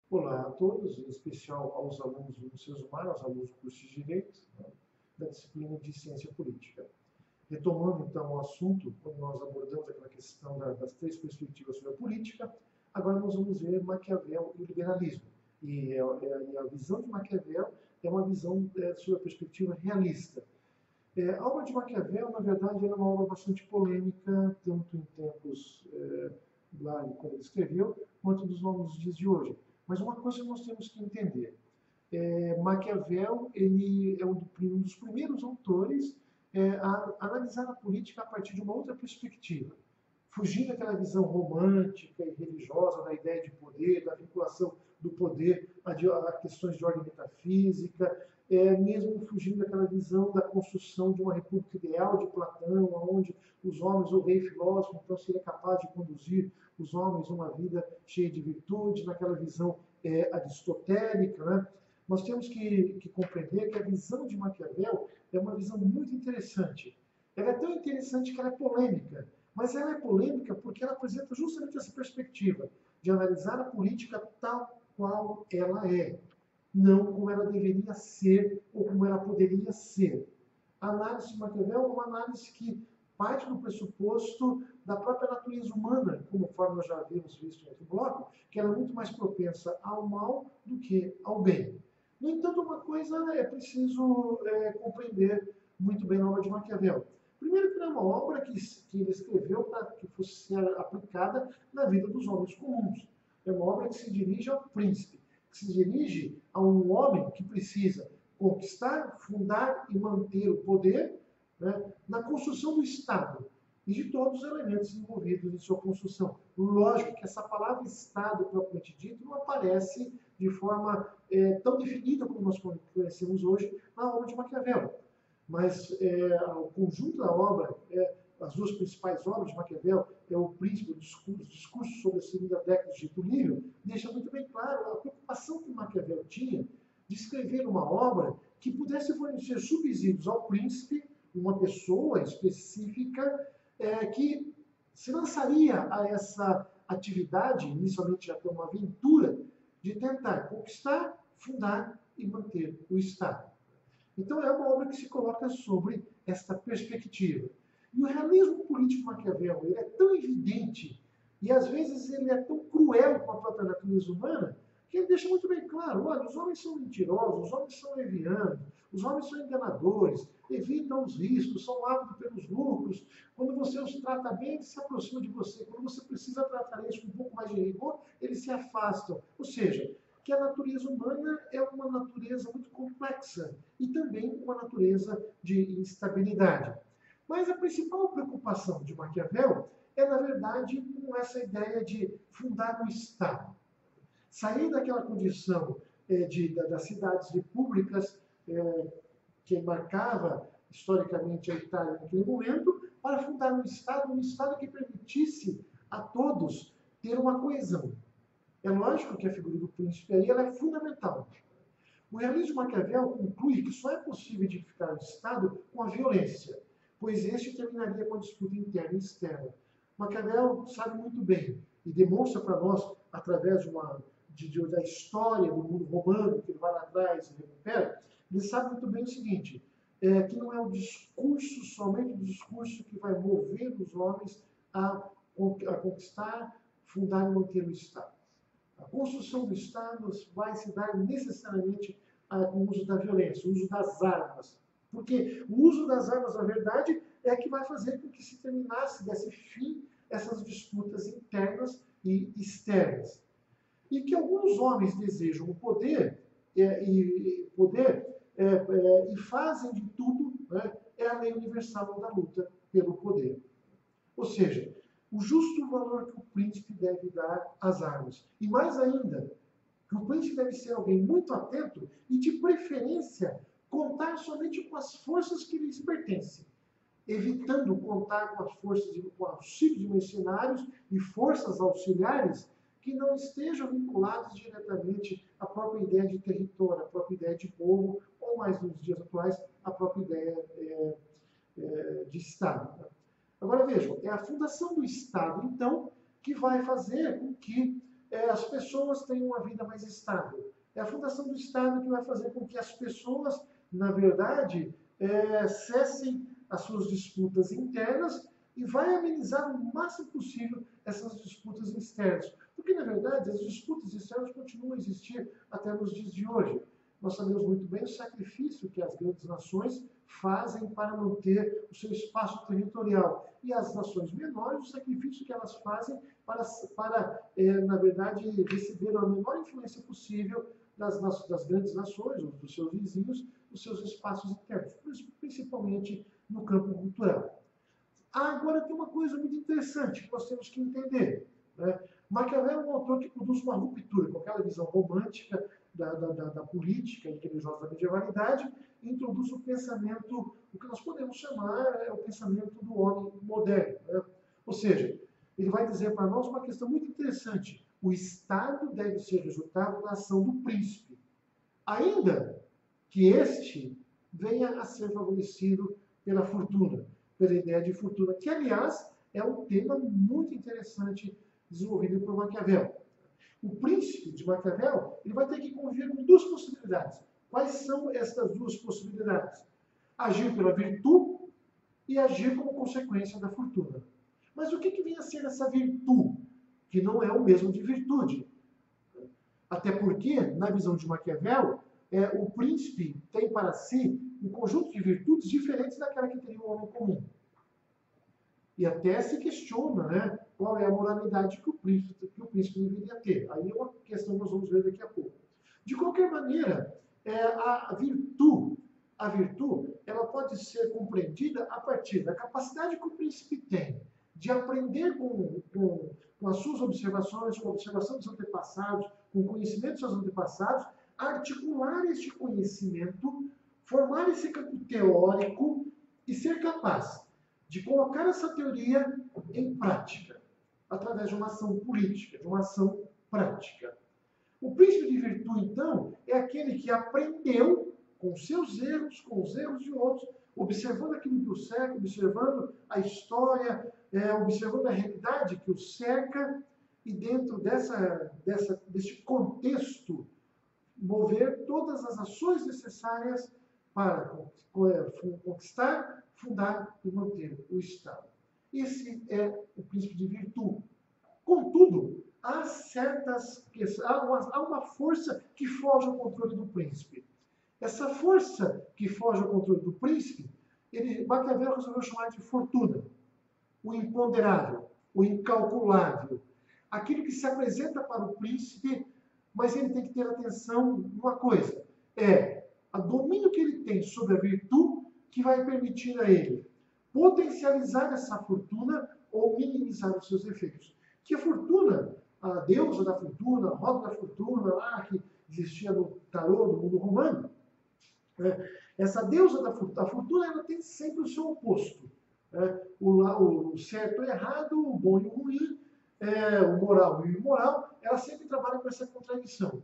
Olá a todos, em especial aos alunos do Sesumar, aos alunos do curso de Direito, né, da disciplina de Ciência Política. Retomando então o assunto, quando nós abordamos aquela questão das três perspectivas sobre a política, agora nós vamos ver Maquiavel e o liberalismo. E a visão de Maquiavel é uma visão sobre a perspectiva realista. A obra de Maquiavel, na verdade, era uma obra bastante polêmica, tanto em tempos lá quando ele escreveu, quanto nos dias de hoje. Mas uma coisa nós temos que entender: Maquiavel ele é um dos primeiros autores a analisar a política a partir de uma outra perspectiva, fugindo daquela visão romântica e religiosa da ideia de poder, da vinculação do poder a questões de ordem metafísica, mesmo fugindo daquela visão da construção de uma república ideal de Platão, onde os homens, o rei filósofo, então seria capaz de conduzir os homens a uma vida cheia de virtude, naquela visão aristotélica, né? Nós temos que compreender que a visão de Maquiavel é uma visão muito interessante. Ela é tão interessante que ela é polêmica, mas ela é polêmica porque ela apresenta justamente essa perspectiva de analisar a política tal qual ela é, não como ela deveria ser ou como ela poderia ser. A análise de Maquiavel é uma análise que parte do pressuposto da própria natureza humana, conforme nós já havíamos visto em outro bloco, que ela é muito mais propensa ao mal do que ao bem. No entanto, uma coisa é preciso compreender muito bem na obra de Maquiavel. Primeiro, que não é uma obra que ele escreveu para que fosse ser aplicada na vida dos homens comuns. É uma obra que se dirige ao príncipe, que se dirige a um homem que precisa conquistar, fundar e manter o poder, né, na construção do Estado e de todos os elementos envolvidos em sua construção. Lógico que essa palavra Estado, propriamente dito, não aparece de forma tão definida como nós conhecemos hoje na obra de Maquiavel. Mas o conjunto da obra, as duas principais obras de Maquiavel, é o Príncipe, o discurso sobre a segunda década de Getúlio, deixa muito bem claro a preocupação que Maquiavel tinha de escrever uma obra que pudesse fornecer subsídios ao príncipe, uma pessoa específica, que se lançaria a essa atividade, inicialmente até uma aventura, de tentar conquistar, fundar e manter o Estado. Então é uma obra que se coloca sobre esta perspectiva. E o realismo político Maquiavel ele é tão evidente e às vezes ele é tão cruel com a própria natureza humana que ele deixa muito bem claro: olha, os homens são mentirosos, os homens são levianos, os homens são enganadores, evitam os riscos, são ávidos pelos lucros. Quando você os trata bem, eles se aproximam de você. Quando você precisa tratar eles com um pouco mais de rigor, eles se afastam. Ou seja, que a natureza humana é uma natureza muito complexa e também uma natureza de instabilidade. Mas a principal preocupação de Maquiavel é, na verdade, com essa ideia de fundar um Estado. Sair daquela condição das cidades repúblicas que marcava historicamente a Itália naquele momento, para fundar um Estado que permitisse a todos ter uma coesão. É lógico que a figura do príncipe aí ela é fundamental. O realismo Maquiavel conclui que só é possível edificar o Estado com a violência, pois este terminaria com a disputa interna e externa. Maquiavel sabe muito bem e demonstra para nós, através da história do mundo romano, que ele vai lá atrás e recupera, ele sabe muito bem o seguinte: que não é o discurso, somente o discurso, que vai mover os homens a conquistar, fundar e manter o Estado. A construção do Estado vai se dar necessariamente com o uso da violência, o uso das armas. Porque o uso das armas, na verdade, é que vai fazer com que se terminasse, desse fim, essas disputas internas e externas. E que alguns homens desejam o poder e fazem de tudo, né, é a lei universal da luta pelo poder. Ou seja, o justo valor que o príncipe deve dar às armas. E mais ainda, que o príncipe deve ser alguém muito atento e, de preferência, contar somente com as forças que lhes pertencem, evitando contar com as forças, com auxílio de mercenários e forças auxiliares que não estejam vinculados diretamente à própria ideia de território, à própria ideia de povo, ou mais nos dias atuais, à própria ideia de Estado. Agora vejam, é a fundação do Estado, então, que vai fazer com que as pessoas tenham uma vida mais estável. É a fundação do Estado que vai fazer com que as pessoas, na verdade, cessem as suas disputas internas e vai amenizar o máximo possível essas disputas externas. Porque, na verdade, as disputas externas continuam a existir até nos dias de hoje. Nós sabemos muito bem o sacrifício que as grandes nações fazem para manter o seu espaço territorial. E as nações menores, o sacrifício que elas fazem para na verdade, receber a menor influência possível das grandes nações, ou dos seus vizinhos, nos seus espaços internos, principalmente no campo cultural. Agora tem uma coisa muito interessante que nós temos que entender. Né? Maquiavel é um autor que produz uma ruptura com aquela visão romântica da política e religiosa da medievalidade e introduz o pensamento, o que nós podemos chamar o pensamento do homem moderno. Né? Ou seja, ele vai dizer para nós uma questão muito interessante. O Estado deve ser resultado da ação do príncipe, ainda que este venha a ser favorecido pela fortuna, pela ideia de fortuna, que, aliás, é um tema muito interessante desenvolvido por Maquiavel. O príncipe de Maquiavel ele vai ter que conviver com duas possibilidades. Quais são essas duas possibilidades? Agir pela virtude e agir como consequência da fortuna. Mas o que vem a ser essa virtude? Que não é o mesmo de virtude. Até porque, na visão de Maquiavel, o príncipe tem para si um conjunto de virtudes diferentes daquela que teria o homem comum. E até se questiona, né, qual é a moralidade que o príncipe deveria ter. Aí é uma questão que nós vamos ver daqui a pouco. De qualquer maneira, a virtude, ela pode ser compreendida a partir da capacidade que o príncipe tem de aprender com as suas observações, com a observação dos antepassados, com o conhecimento dos seus antepassados, articular este conhecimento, formar esse campo teórico e ser capaz de colocar essa teoria em prática, através de uma ação política, de uma ação prática. O príncipe de virtude, então, é aquele que aprendeu com seus erros, com os erros de outros, observando aquilo que o cerca, observando a história, observando a realidade que o cerca, e dentro desse contexto, mover todas as ações necessárias para conquistar, fundar e manter o Estado. Esse é o príncipe de virtude. Contudo, há uma força que foge ao controle do príncipe. Essa força que foge ao controle do príncipe, Maquiavel resolveu chamar de fortuna. O imponderável, o incalculável. Aquilo que se apresenta para o príncipe, mas ele tem que ter atenção numa coisa. O domínio que ele tem sobre a virtude que vai permitir a ele potencializar essa fortuna ou minimizar os seus efeitos. Que a fortuna, a deusa da fortuna, a roda da fortuna lá que existia no tarô do mundo romano, essa deusa da fortuna, ela tem sempre o seu oposto. O certo e o errado, o bom e o ruim, o moral e o imoral, ela sempre trabalha com essa contradição.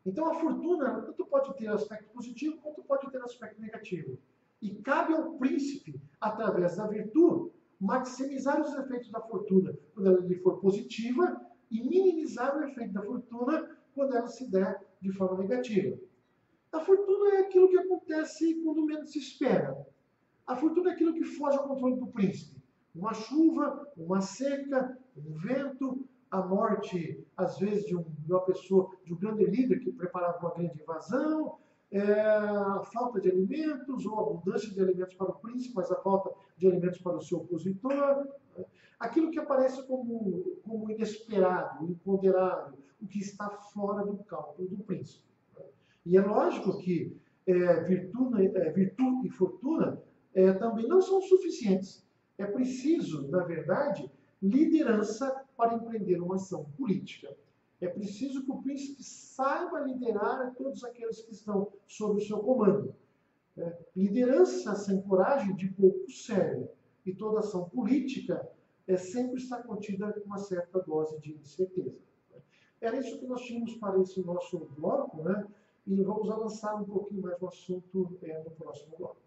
Então a fortuna, ela tanto pode ter aspecto positivo, quanto pode ter aspecto negativo. E cabe ao príncipe, através da virtude, maximizar os efeitos da fortuna quando ela lhe for positiva e minimizar o efeito da fortuna quando ela se der de forma negativa. A fortuna é aquilo que acontece quando menos se espera. A fortuna é aquilo que foge ao controle do príncipe. Uma chuva, uma seca, um vento, a morte, às vezes, de uma pessoa, de um grande líder que preparava uma grande invasão, a falta de alimentos, ou a abundância de alimentos para o príncipe, mas a falta de alimentos para o seu opositor. Aquilo que aparece como inesperado, imponderável, o que está fora do cálculo do príncipe. E é lógico que virtude e fortuna também não são suficientes. É preciso, na verdade, liderança para empreender uma ação política. É preciso que o príncipe saiba liderar todos aqueles que estão sob o seu comando. Liderança sem coragem de pouco serve. E toda ação política sempre está contida com uma certa dose de incerteza. Era isso que nós tínhamos para esse nosso bloco, né? E vamos avançar um pouquinho mais no assunto no próximo bloco.